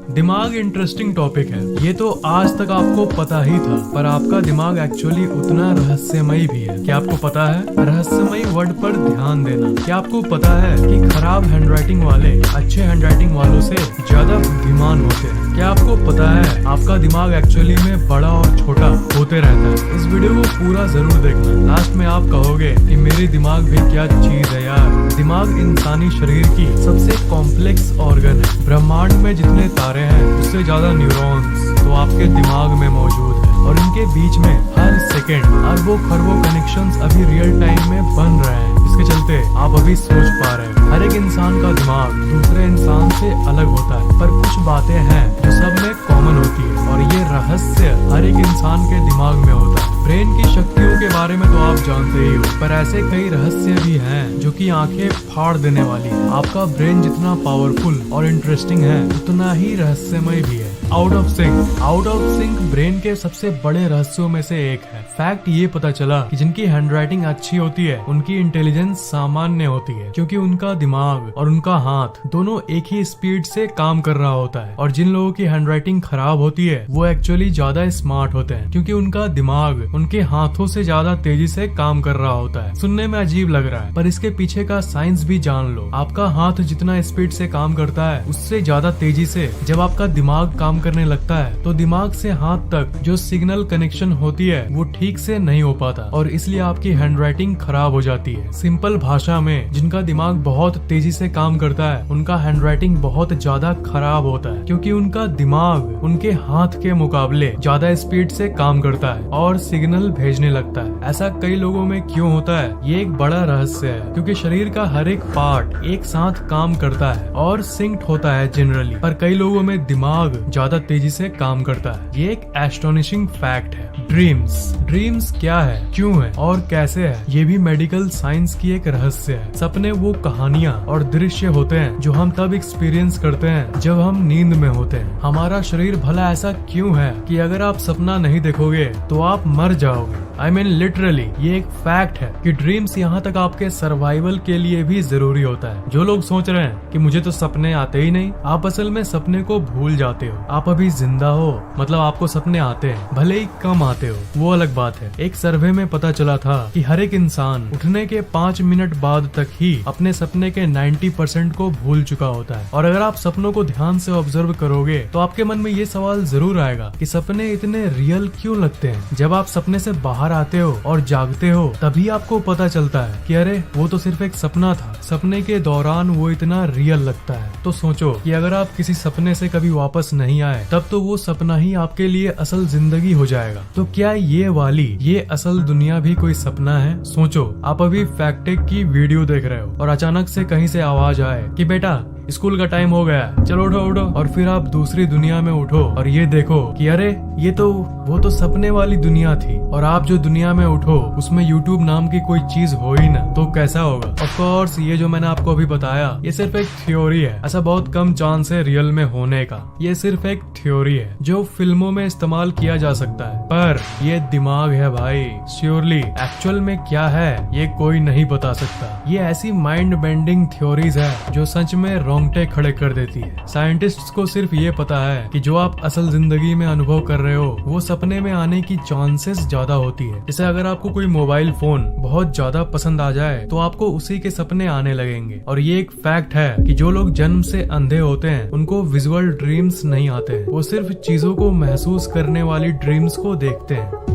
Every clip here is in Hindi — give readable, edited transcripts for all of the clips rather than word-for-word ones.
दिमाग इंटरेस्टिंग टॉपिक है। ये तो आज तक आपको पता ही था, पर आपका दिमाग एक्चुअली उतना रहस्यमयी भी है। क्या आपको पता है? रहस्यमयी वर्ड पर ध्यान देना। क्या आपको पता है कि खराब हैंडराइटिंग वाले अच्छे हैंडराइटिंग वालों से ज्यादा बुद्धिमान होते हैं? क्या आपको पता है आपका दिमाग एक्चुअली में बड़ा और छोटा होते रहता है? इस वीडियो को पूरा जरूर देखना। लास्ट में आप कहोगे कि मेरी दिमाग भी क्या चीज है यार। दिमाग इंसानी शरीर की सबसे कॉम्प्लेक्स ऑर्गन है। ब्रह्मांड में जितने तारे हैं उससे ज्यादा न्यूरॉन्स तो आपके दिमाग में मौजूद है, और इनके बीच में हर सेकेंड अरबों खरबों कनेक्शंस अभी रियल टाइम में बन रहे हैं। इसके चलते आप अभी सोच पा रहे हैं हर एक इंसान का दिमाग दूसरे इंसान से अलग होता है, पर कुछ बातें हैं जो सब में कॉमन होती है, और ये रहस्य हर एक इंसान के दिमाग में होता है। ब्रेन की शक्तियों के बारे में तो आप जानते ही हो, पर ऐसे कई रहस्य भी हैं जो कि आंखें फाड़ देने वाली है। आपका ब्रेन जितना पावरफुल और इंटरेस्टिंग है उतना ही रहस्यमय भी है। आउट ऑफ सिंक ब्रेन के सबसे बड़े रहस्यों में से एक है। फैक्ट ये पता चला कि जिनकी हैंडराइटिंग अच्छी होती है उनकी इंटेलिजेंस सामान्य होती है, क्योंकि उनका दिमाग और उनका हाथ दोनों एक ही स्पीड से काम कर रहा होता है। और जिन लोगों की हैंडराइटिंग खराब होती है वो एक्चुअली ज्यादा स्मार्ट होते हैं, क्योंकि उनका दिमाग उनके हाथों से ज्यादा तेजी से काम कर रहा होता है। सुनने में अजीब लग रहा है, पर इसके पीछे का साइंस भी जान लो। आपका हाथ जितना स्पीड से काम करता है उससे ज्यादा तेजी से जब आपका दिमाग काम करने लगता है तो दिमाग से हाथ तक जो सिग्नल कनेक्शन होती है वो ठीक से नहीं हो पाता, और इसलिए आपकी हैंडराइटिंग खराब हो जाती है। सिंपल भाषा में, जिनका दिमाग बहुत तेजी से काम करता है उनका हैंडराइटिंग बहुत ज्यादा खराब होता है, क्योंकि उनका दिमाग उनके हाथ के मुकाबले ज्यादा स्पीड से काम करता है और सिग्नल भेजने लगता है। ऐसा कई लोगों में क्यों होता है ये एक बड़ा रहस्य है, क्योंकि शरीर का हर एक पार्ट एक साथ काम करता है और सिंक्ड होता है जनरली, पर कई लोगों में दिमाग ज्यादा तेजी से काम करता है। ये एक एस्टोनिशिंग फैक्ट है। ड्रीम्स क्या है, क्यों है और कैसे है, ये भी मेडिकल साइंस की एक रहस्य है। सपने वो कहानियाँ और दृश्य होते हैं जो हम तब एक्सपीरियंस करते हैं जब हम नींद में होते हैं। हमारा शरीर भला ऐसा क्यों है कि अगर आप सपना नहीं देखोगे तो आप मर जाओगे। I mean लिटरली ये एक फैक्ट है कि ड्रीम्स यहाँ तक आपके सर्वाइवल के लिए भी जरूरी होता है। जो लोग सोच रहे हैं कि मुझे तो सपने आते ही नहीं, आप असल में सपने को भूल जाते हो। आप अभी जिंदा हो, मतलब आपको सपने आते हैं, भले ही कम आते हो, वो अलग बात है। एक सर्वे में पता चला था कि हर एक इंसान उठने के 5 मिनट बाद तक ही अपने सपने के 90% को भूल चुका होता है। और अगर आप सपनों को ध्यान से ऑब्जर्व करोगे तो आपके मन में ये सवाल जरूर आएगा कि सपने इतने रियल क्यों लगते हैं। जब आप सपने से बाहर आते हो और जागते हो तभी आपको पता चलता है कि अरे वो तो सिर्फ एक सपना था। सपने के दौरान वो इतना रियल लगता है। तो सोचो कि अगर आप किसी सपने से कभी वापस नहीं आए तब तो वो सपना ही आपके लिए असल जिंदगी हो जाएगा। तो क्या ये असल दुनिया भी कोई सपना है? सोचो, आप अभी फैक्टेक की वीडियो देख रहे हो और अचानक से कहीं से आवाज आए कि बेटा स्कूल का टाइम हो गया, चलो उठो, और फिर आप दूसरी दुनिया में उठो और ये देखो कि अरे वो तो सपने वाली दुनिया थी। और आप जो दुनिया में उठो उसमें YouTube नाम की कोई चीज हो ही ना, तो कैसा होगा? ऑफ कोर्स ये जो मैंने आपको अभी बताया ये सिर्फ एक थ्योरी है। ऐसा बहुत कम चांस है रियल में होने का। ये सिर्फ एक थ्योरी है जो फिल्मों में इस्तेमाल किया जा सकता है, पर ये दिमाग है भाई। श्योरली एक्चुअल में क्या है ये कोई नहीं बता सकता। ये ऐसी माइंड बेंडिंग थ्योरीज है जो सच में रोंगटे खड़े कर देती है। साइंटिस्ट्स को सिर्फ ये पता है कि जो आप असल जिंदगी में अनुभव कर रहे हो वो सपने में आने की चांसेस ज्यादा होती है। जैसे अगर आपको कोई मोबाइल फोन बहुत ज्यादा पसंद आ जाए तो आपको उसी के सपने आने लगेंगे। और ये एक फैक्ट है कि जो लोग जन्म से अंधे होते हैं उनको विजुअल ड्रीम्स नहीं आते हैं, वो सिर्फ चीजों को महसूस करने वाली ड्रीम्स को देखते हैं।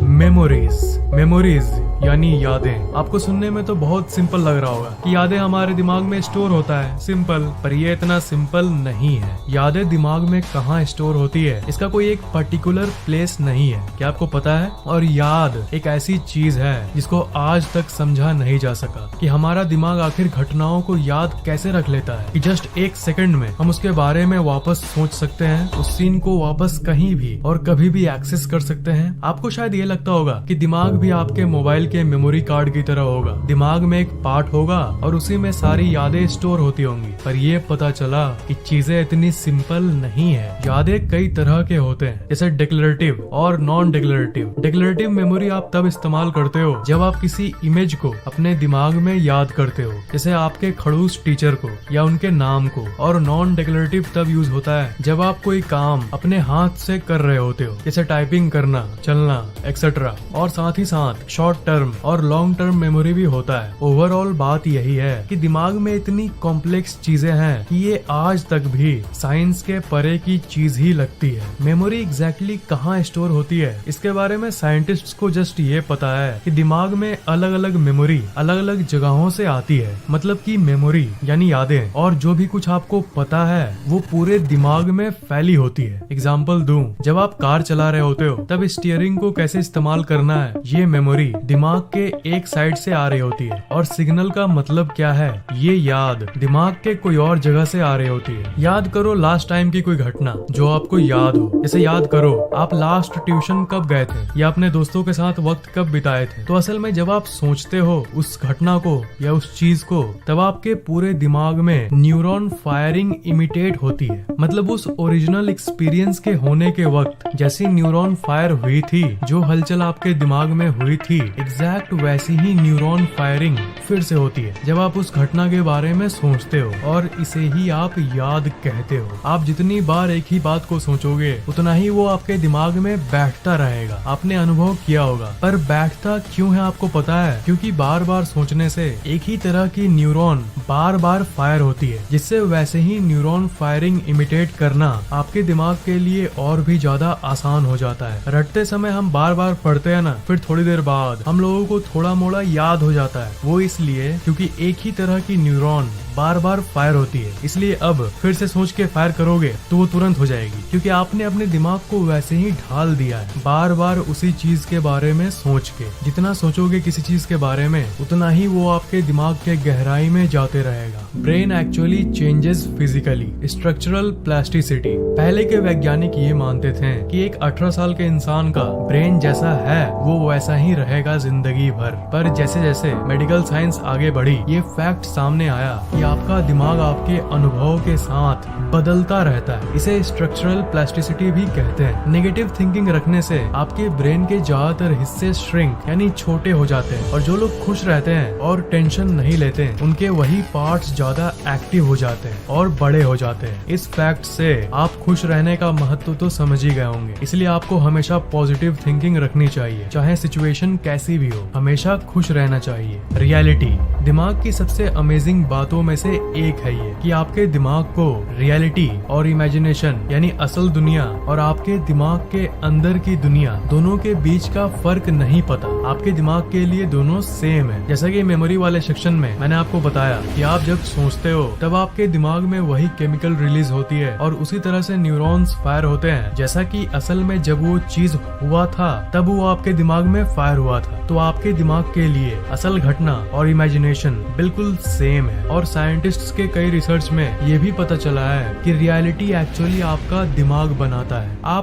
मेमोरीज यानी यादें। आपको सुनने में तो बहुत सिंपल लग रहा होगा कि यादें हमारे दिमाग में स्टोर होता है, सिंपल, पर ये इतना सिंपल नहीं है। यादें दिमाग में कहाँ स्टोर होती है इसका कोई एक पर्टिकुलर प्लेस नहीं है। क्या आपको पता है? और याद एक ऐसी चीज है जिसको आज तक समझा नहीं जा सका कि हमारा दिमाग आखिर घटनाओं को याद कैसे रख लेता है कि जस्ट एक सेकंड में हम उसके बारे में वापस सोच सकते हैं, उस सीन को वापस कहीं भी और कभी भी एक्सेस कर सकते हैं। आपको शायद ये लगता होगा कि दिमाग भी आपके मोबाइल के मेमोरी कार्ड की तरह होगा। दिमाग में एक पार्ट होगा और उसी में सारी यादें स्टोर होती होंगी। पर ये पता चला कि चीजें इतनी सिंपल नहीं है। यादें कई तरह के होते हैं, जैसे डिक्लेरेटिव और नॉन डिक्लेरेटिव। डिक्लेरेटिव मेमोरी आप तब इस्तेमाल करते हो जब आप किसी इमेज को अपने दिमाग में याद करते हो, जैसे आपके खड़ूस टीचर को या उनके नाम को। और नॉन डिक्लेरेटिव तब यूज होता है जब आप कोई काम अपने हाथ से कर रहे होते हो, जैसे टाइपिंग करना, चलना एक्सेट्रा। और साथ ही साथ शॉर्ट टर्म और लॉन्ग टर्म मेमोरी भी होता है। ओवरऑल बात यही है कि दिमाग में इतनी कॉम्प्लेक्स चीजें हैं कि ये आज तक भी साइंस के परे की चीज ही लगती है। मेमोरी एग्जैक्टली कहाँ स्टोर होती है, इसके बारे में साइंटिस्ट्स को जस्ट ये पता है कि दिमाग में अलग अलग मेमोरी अलग अलग जगहों से आती है। मतलब कि मेमोरी यानी यादें और जो भी कुछ आपको पता है वो पूरे दिमाग में फैली होती है। एग्जाम्पल दूं, जब आप कार चला रहे होते हो तब स्टीयरिंग को कैसे इस्तेमाल करना है, ये मेमोरी दिमाग के एक साइड से आ रही होती है। और सिग्नल का मतलब क्या है, ये याद दिमाग के कोई और जगह से आ रही होती है। याद करो लास्ट टाइम की कोई घटना जो आपको याद हो। जैसे याद करो आप लास्ट ट्यूशन कब गए थे या अपने दोस्तों के साथ वक्त कब बिताए थे। तो असल में जब आप सोचते हो उस घटना को या उस चीज को, तब आपके पूरे दिमाग में न्यूरॉन फायरिंग इमिटेट होती है। मतलब उस ओरिजिनल एक्सपीरियंस के होने के वक्त जैसी न्यूरॉन फायर हुई थी, जो हलचल आपके दिमाग में हुई थी, एग्जैक्ट वैसी ही न्यूरॉन फायरिंग फिर से होती है जब आप उस घटना के बारे में सोचते हो। और इसे ही आप याद कहते हो। आप जितनी बार एक ही बात को सोचोगे उतना ही वो आपके दिमाग में बैठता रहेगा। आपने अनुभव किया होगा, पर बैठता क्यों है आपको पता है? क्योंकि बार बार सोचने से एक ही तरह की न्यूरॉन बार बार फायर होती है, जिससे वैसे ही न्यूरॉन फायरिंग इमिटेट करना आपके दिमाग के लिए और भी ज्यादा आसान हो जाता है। रटते समय हम बार बार पढ़ते हैं ना, फिर थोड़ी देर बाद हम लोगों को थोड़ा मोड़ा याद हो जाता है। वो इसलिए क्योंकि एक ही तरह की न्यूरॉन बार बार फायर होती है। इसलिए अब फिर से सोच के फायर करोगे तो वो तुरंत हो जाएगी, क्योंकि आपने अपने दिमाग को वैसे ही ढाल दिया है बार बार उसी चीज के बारे में सोच के। जितना सोचोगे किसी चीज के बारे में उतना ही वो आपके दिमाग के गहराई में जाते रहेगा। Brain actually changes physically. Structural plasticity. पहले के वैज्ञानिक ये मानते थे कि एक 18 साल के इंसान का ब्रेन जैसा है वो वैसा ही रहेगा जिंदगी भर। पर जैसे जैसे मेडिकल साइंस आगे बढ़ी, ये फैक्ट सामने आया कि आपका दिमाग आपके अनुभव के साथ बदलता रहता है। इसे स्ट्रक्चरल प्लास्टिसिटी भी कहते हैं। नेगेटिव थिंकिंग रखने से आपके ब्रेन के ज्यादातर हिस्से श्रिंक यानी छोटे हो जाते हैं, और जो लोग खुश रहते हैं और टेंशन नहीं लेते हैं उनके वही पार्ट्स ज्यादा एक्टिव हो जाते हैं और बड़े हो जाते हैं। इस फैक्ट से आप खुश रहने का महत्व तो समझ ही गए होंगे। इसलिए आपको हमेशा पॉजिटिव थिंकिंग रखनी चाहिए, चाहे सिचुएशन कैसी भी हो। हमेशा खुश रहना चाहिए। रियलिटी। दिमाग की सबसे अमेजिंग बातों में से एक है ये कि आपके दिमाग को रियलिटी और इमेजिनेशन यानी असल दुनिया और आपके दिमाग के अंदर की दुनिया दोनों के बीच का फर्क नहीं पता। आपके दिमाग के लिए दोनों सेम है। जैसा कि मेमोरी वाले सेक्शन में मैंने आपको बताया कि आप जब सोचते हो तब आपके दिमाग में वही केमिकल रिलीज होती है और उसी तरह से न्यूरॉन्स फायर होते हैं जैसा कि असल में जब वो चीज हुआ था तब वो आपके दिमाग में फायर हुआ था। तो आपके दिमाग के लिए असल घटना और इमेजिनेशन बिल्कुल सेम है। और साइंटिस्ट्स के कई रिसर्च में ये भी पता चला है कि रियलिटी एक्चुअली आपका दिमाग बनाता है। आप